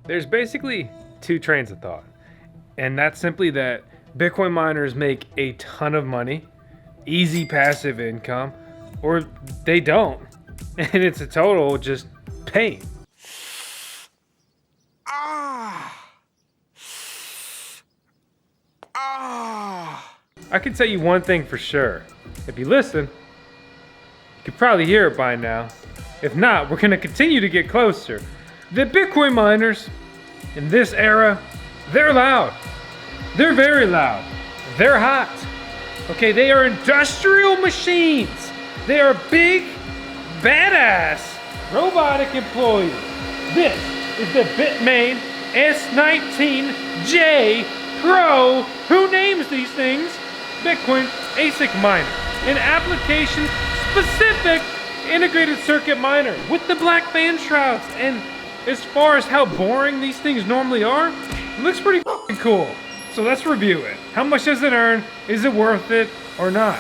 There's basically two trains of thought, and that's simply that Bitcoin miners make a ton of money, easy passive income, or they don't, and it's a total just pain. I can tell you one thing for sure. If you listen, you could probably hear it by now. If not, we're gonna continue to get closer. The Bitcoin miners in this era, they're loud. They're very loud. They're hot. Okay, they are industrial machines. They are big, badass, robotic employees. This is the Bitmain S19J Pro. Who names these things? Bitcoin ASIC miner, an application-specific integrated circuit miner with the black fan shrouds. And as far as how boring these things normally are, it looks pretty cool. So let's review it. How much does it earn? Is it worth it or not?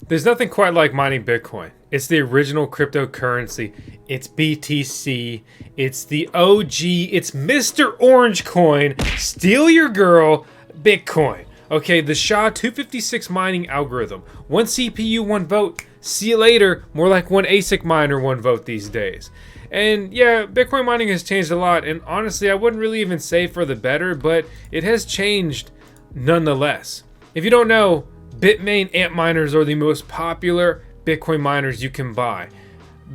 There's nothing quite like mining Bitcoin. It's the original cryptocurrency. It's BTC. It's the OG. It's Mr. Orange Coin. Steal your girl, Bitcoin. Okay, the SHA-256 mining algorithm. One CPU, one vote. See you later. More like one ASIC miner, one vote these days. And yeah, Bitcoin mining has changed a lot. And honestly, I wouldn't really even say for the better, but it has changed nonetheless. If you don't know, Bitmain Antminers are the most popular Bitcoin miners you can buy.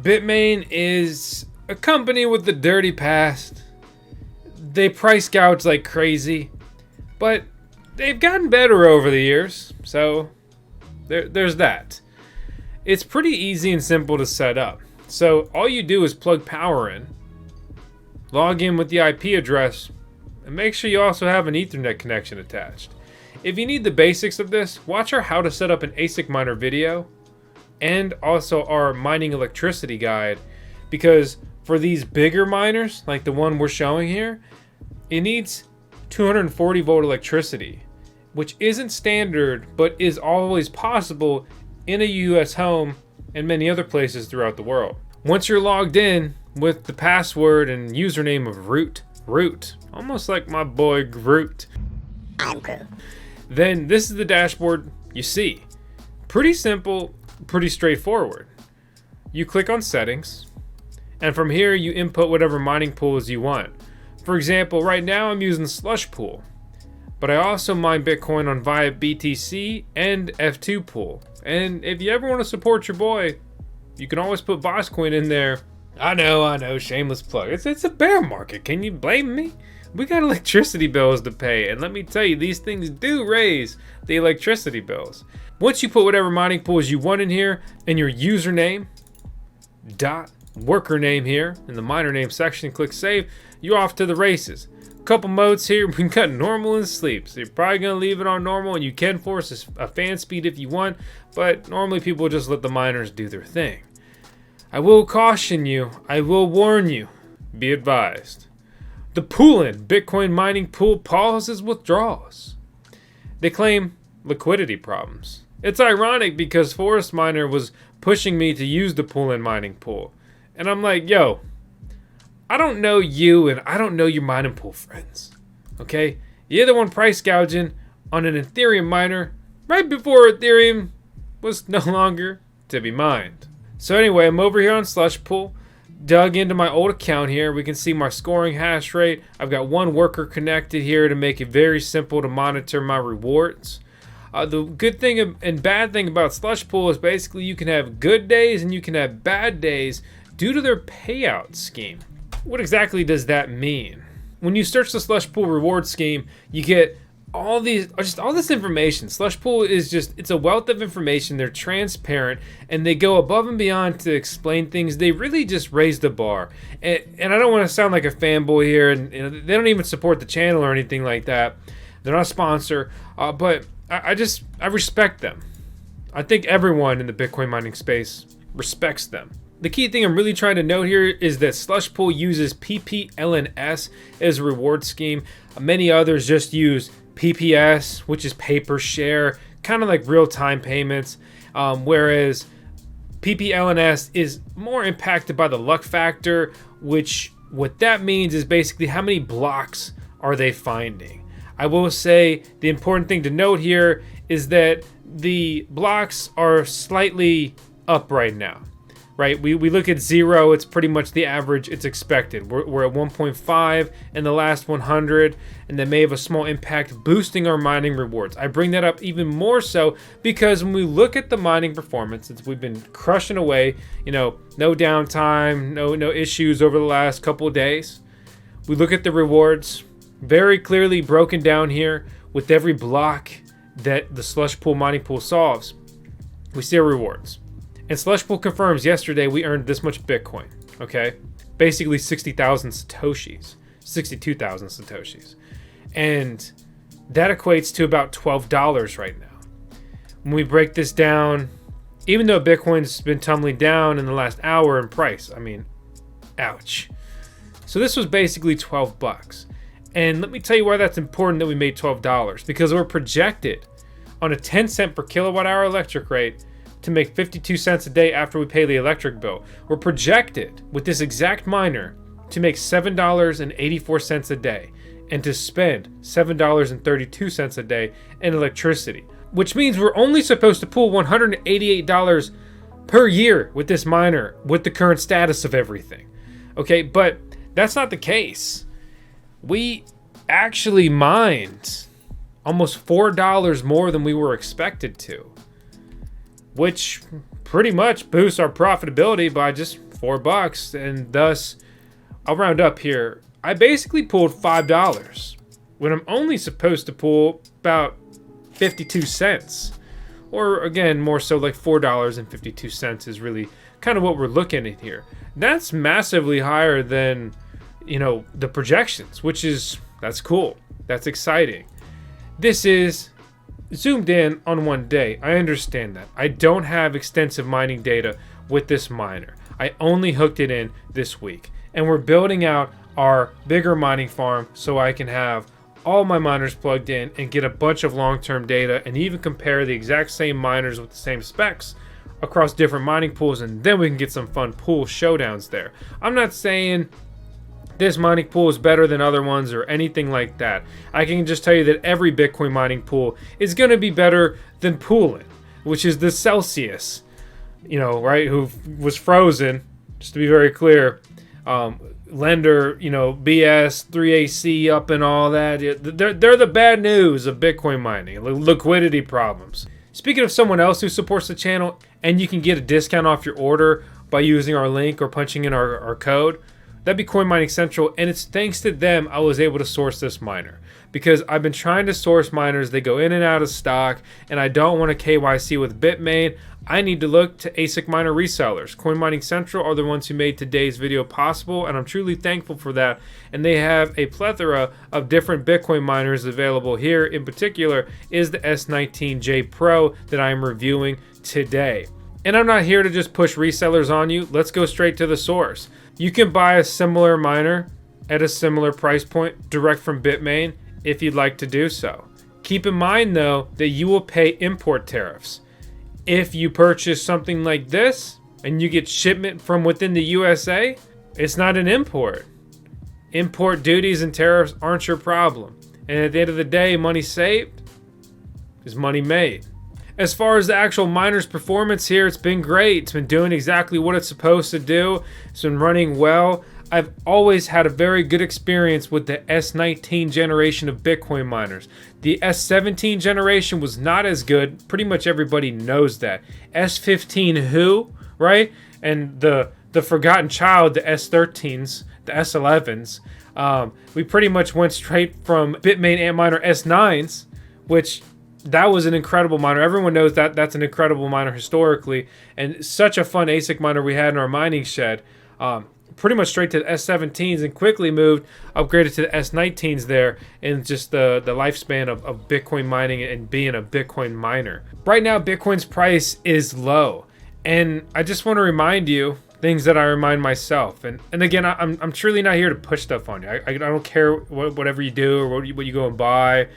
Bitmain is a company with a dirty past. They price gouge like crazy, but they've gotten better over the years, so there's that. It's pretty easy and simple to set up. So all you do is plug power in, log in with the IP address, and make sure you also have an Ethernet connection attached. If you need the basics of this, watch our how to set up an ASIC miner video and also our mining electricity guide, because for these bigger miners, like the one we're showing here, it needs 240 volt electricity, which isn't standard but is always possible in a US home and many other places throughout the world. Once you're logged in with the password and username of root, almost like my boy Groot. I'm Groot. Then this is the dashboard you see. Pretty simple, pretty straightforward. You click on settings, and from here you input whatever mining pools you want. For example, right now I'm using Slush Pool, but I also mine Bitcoin on via BTC and F2 Pool. And if you ever want to support your boy, you can always put Voskcoin in there. I know, shameless plug. It's a bear market, can you blame me? We got electricity bills to pay, and let me tell you, these things do raise the electricity bills. Once you put whatever mining pools you want in here, and your username, dot, worker name here, in the miner name section, click save, you're off to the races. Couple modes here, we got normal and sleep, so you're probably going to leave it on normal, and you can force a fan speed if you want, but normally people just let the miners do their thing. I will caution you, I will warn you, be advised. The Poolin Bitcoin mining pool pauses withdrawals. They claim liquidity problems. It's ironic because Forest Miner was pushing me to use the Poolin mining pool. And I'm like, yo, I don't know you and I don't know your mining pool friends. Okay? You're the one price gouging on an Ethereum miner right before Ethereum was no longer to be mined. So anyway, I'm over here on Slush Pool. Dug into my old account here. We can see my scoring hash rate. I've got one worker connected here to make it very simple to monitor my rewards. The good thing and bad thing about Slush Pool is basically you can have good days and you can have bad days due to their payout scheme. What exactly does that mean? when you search the Slush Pool reward scheme, you get all this information. Slush Pool is it's a wealth of information. They're transparent and they go above and beyond to explain things. They really just raise the bar. And I don't want to sound like a fanboy here, and they don't even support the channel or anything like that. They're not a sponsor, but I respect them. I think everyone in the Bitcoin mining space respects them. The key thing I'm really trying to note here is that Slush Pool uses PPLNS as a reward scheme. Many others just use PPS, which is paper share, kind of like real-time payments, whereas PPLNS is more impacted by the luck factor, which what that means is basically how many blocks are they finding. I will say the important thing to note here is that the blocks are slightly up right now. Right, we look at 0, it's pretty much the average it's expected. We're at 1.5 in the last 100, and that may have a small impact boosting our mining rewards. I bring that up even more so because when we look at the mining performance, we've been crushing away, no downtime, no issues over the last couple of days. We look at the rewards, very clearly broken down here with every block that the Slush Pool mining pool solves. We see our rewards. And Slush Pool confirms yesterday we earned this much Bitcoin, okay? Basically 60,000 Satoshis, 62,000 Satoshis. And that equates to about $12 right now. When we break this down, even though Bitcoin's been tumbling down in the last hour in price, I mean, ouch. So this was basically 12 bucks. And let me tell you why that's important that we made $12, because we're projected on a 10 cent per kilowatt hour electric rate to make 52 cents a day after we pay the electric bill. We're projected with this exact miner to make $7.84 a day and to spend $7.32 a day in electricity, which means we're only supposed to pool $188 per year with this miner with the current status of everything. Okay, but that's not the case. We actually mined almost $4 more than we were expected to, which pretty much boosts our profitability by just $4, and thus, I'll round up here. I basically pulled $5 when I'm only supposed to pull about 52 cents, or again, more so like $4.52 is really kind of what we're looking at here. That's massively higher than, the projections, that's cool. That's exciting. This is zoomed in on one day. I understand that. I don't have extensive mining data with this miner. I only hooked it in this week. And we're building out our bigger mining farm so I can have all my miners plugged in and get a bunch of long-term data and even compare the exact same miners with the same specs across different mining pools, and then we can get some fun pool showdowns there. I'm not saying this mining pool is better than other ones or anything like that. I can just tell you that every Bitcoin mining pool is going to be better than Poolin, which is the Celsius, right, who was frozen, just to be very clear. Lender, BS, 3AC up and all that. They're the bad news of Bitcoin mining, liquidity problems. Speaking of someone else who supports the channel, and you can get a discount off your order by using our link or punching in our code, that'd be Coin Mining Central, and it's thanks to them I was able to source this miner. Because I've been trying to source miners, they go in and out of stock, and I don't want to KYC with Bitmain. I need to look to ASIC miner resellers. Coin Mining Central are the ones who made today's video possible, and I'm truly thankful for that. And they have a plethora of different Bitcoin miners available. Here in particular is the S19J Pro that I'm reviewing today. And I'm not here to just push resellers on you. Let's go straight to the source. You can buy a similar miner at a similar price point direct from Bitmain if you'd like to do so. Keep in mind though that you will pay import tariffs. If you purchase something like this and you get shipment from within the USA, it's not an import. Import duties and tariffs aren't your problem. And at the end of the day, money saved is money made. As far as the actual miner's performance here, it's been great. It's been doing exactly what it's supposed to do. It's been running well. I've always had a very good experience with the S19 generation of Bitcoin miners. The S17 generation was not as good. Pretty much everybody knows that. S15 who, right? And the forgotten child, the S13s, the S11s, We pretty much went straight from Bitmain Antminer S9s, which that was an incredible miner. Everyone knows that that's an incredible miner historically, and such a fun ASIC miner we had in our mining shed. Pretty much straight to the S17s, and quickly upgraded to the S19s there in just the lifespan of Bitcoin mining and being a Bitcoin miner. Right now, Bitcoin's price is low, and I just want to remind you things that I remind myself. And again, I'm truly not here to push stuff on you. I don't care whatever you do or what you go and buy.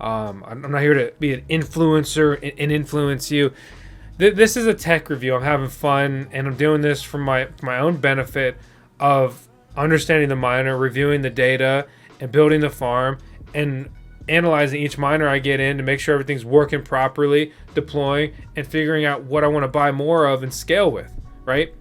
I'm not here to be an influencer and influence you. This is a tech review. I'm having fun, and I'm doing this for my own benefit of understanding the miner, reviewing the data, and building the farm, and analyzing each miner I get in to make sure everything's working properly, deploying, and figuring out what I want to buy more of and scale with, right?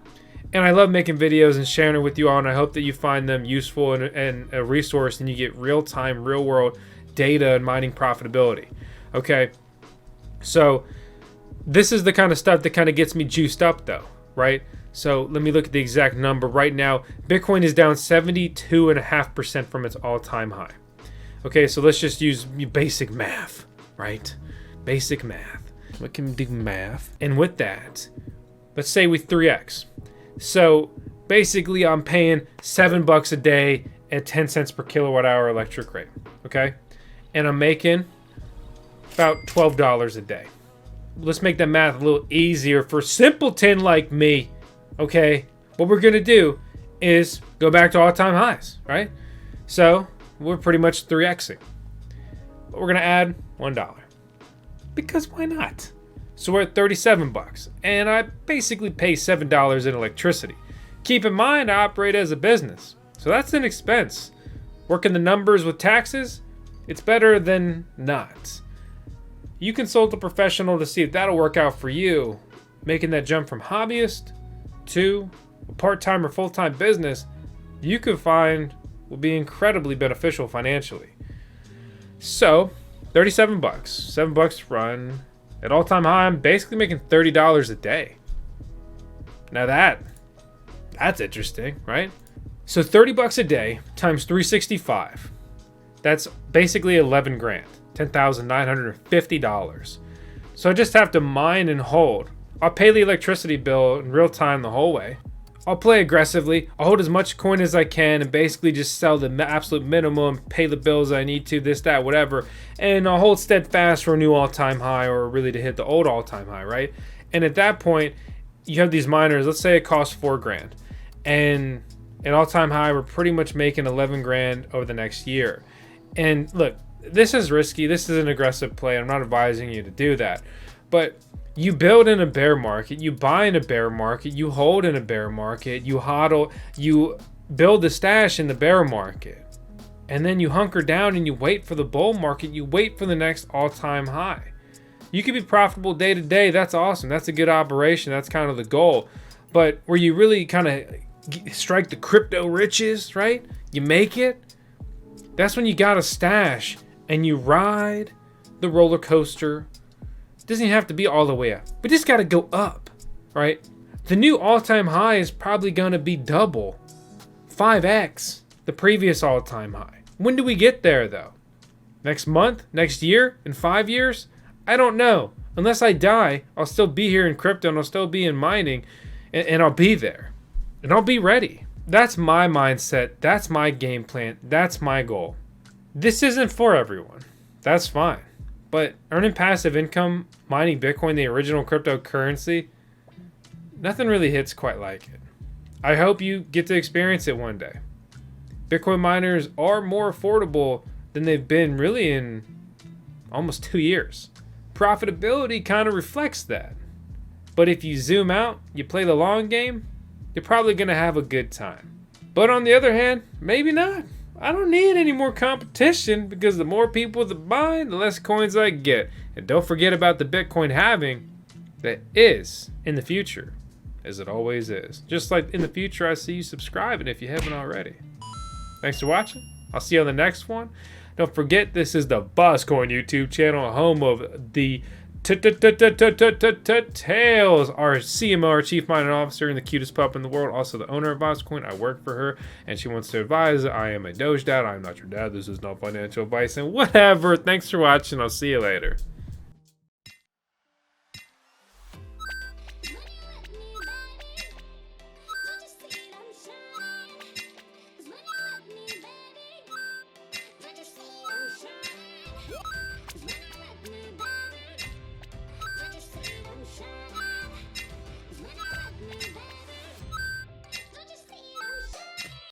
And I love making videos and sharing it with you all, and I hope that you find them useful and a resource, and you get real-time, real-world data and mining profitability. Okay, so this is the kind of stuff that kind of gets me juiced up though, right? So let me look at the exact number. Right now, Bitcoin is down 72.5% from its all-time high. Okay, so let's just use basic math, right? Basic math. What can we do math? And with that, let's say we 3x. So basically I'm paying $7 a day at 10 cents per kilowatt hour electric rate, okay? And I'm making about $12 a day. Let's make that math a little easier for a simpleton like me, okay? What we're gonna do is go back to all-time highs, right? So we're pretty much 3xing. But we're gonna add $1. Because why not? So we're at $37, and I basically pay $7 in electricity. Keep in mind, I operate as a business, so that's an expense. Working the numbers with taxes, it's better than not. You consult a professional to see if that'll work out for you. Making that jump from hobbyist to a part-time or full-time business, you could find will be incredibly beneficial financially. So, $37, $7 run. At all-time high, I'm basically making $30 a day. Now that's interesting, right? So $30 a day times 365. That's basically 11 grand, $10,950. So I just have to mine and hold. I'll pay the electricity bill in real time the whole way. I'll play aggressively. I'll hold as much coin as I can and basically just sell the absolute minimum, pay the bills I need to, this, that, whatever. And I'll hold steadfast for a new all-time high, or really to hit the old all-time high, right? And at that point, you have these miners, let's say it costs 4 grand. And at all-time high, we're pretty much making 11 grand over the next year. And look, this is risky. This is an aggressive play. I'm not advising you to do that. But you build in a bear market, you buy in a bear market, you hold in a bear market, you hodl, you build the stash in the bear market. And then you hunker down and you wait for the bull market, you wait for the next all-time high. You can be profitable day to day, that's awesome. That's a good operation, that's kind of the goal. But where you really kind of strike the crypto riches, right? You make it. That's when you got a stash and you ride the roller coaster. It doesn't even have to be all the way up. We just got to go up, right? The new all-time high is probably going to be double, 5x the previous all-time high. When do we get there though? Next month? Next year? In 5 years? I don't know. Unless I die, I'll still be here in crypto and I'll still be in mining, and I'll be there. And I'll be ready. That's my mindset. That's my game plan. That's my goal. This isn't for everyone. That's fine. But earning passive income, mining Bitcoin, the original cryptocurrency, nothing really hits quite like it. I hope you get to experience it one day. Bitcoin miners are more affordable than they've been really in almost 2 years. Profitability kind of reflects that. But if you zoom out, you play the long game, you're probably going to have a good time. But on the other hand, maybe not. I don't need any more competition, because the more people that buy, the less coins I get. And don't forget about the Bitcoin halving that is in the future, as it always is. Just like in the future, I see you subscribing if you haven't already. Thanks for watching. I'll see you on the next one. Don't forget, this is the Voskcoin YouTube channel, home of the Tails, our CMO, our Chief Mining Officer, and the cutest pup in the world, also the owner of Voskcoin. I work for her, and she wants to advise. I am a Doge dad. I'm not your dad. This is not financial advice, and whatever. Thanks for watching. I'll see you later.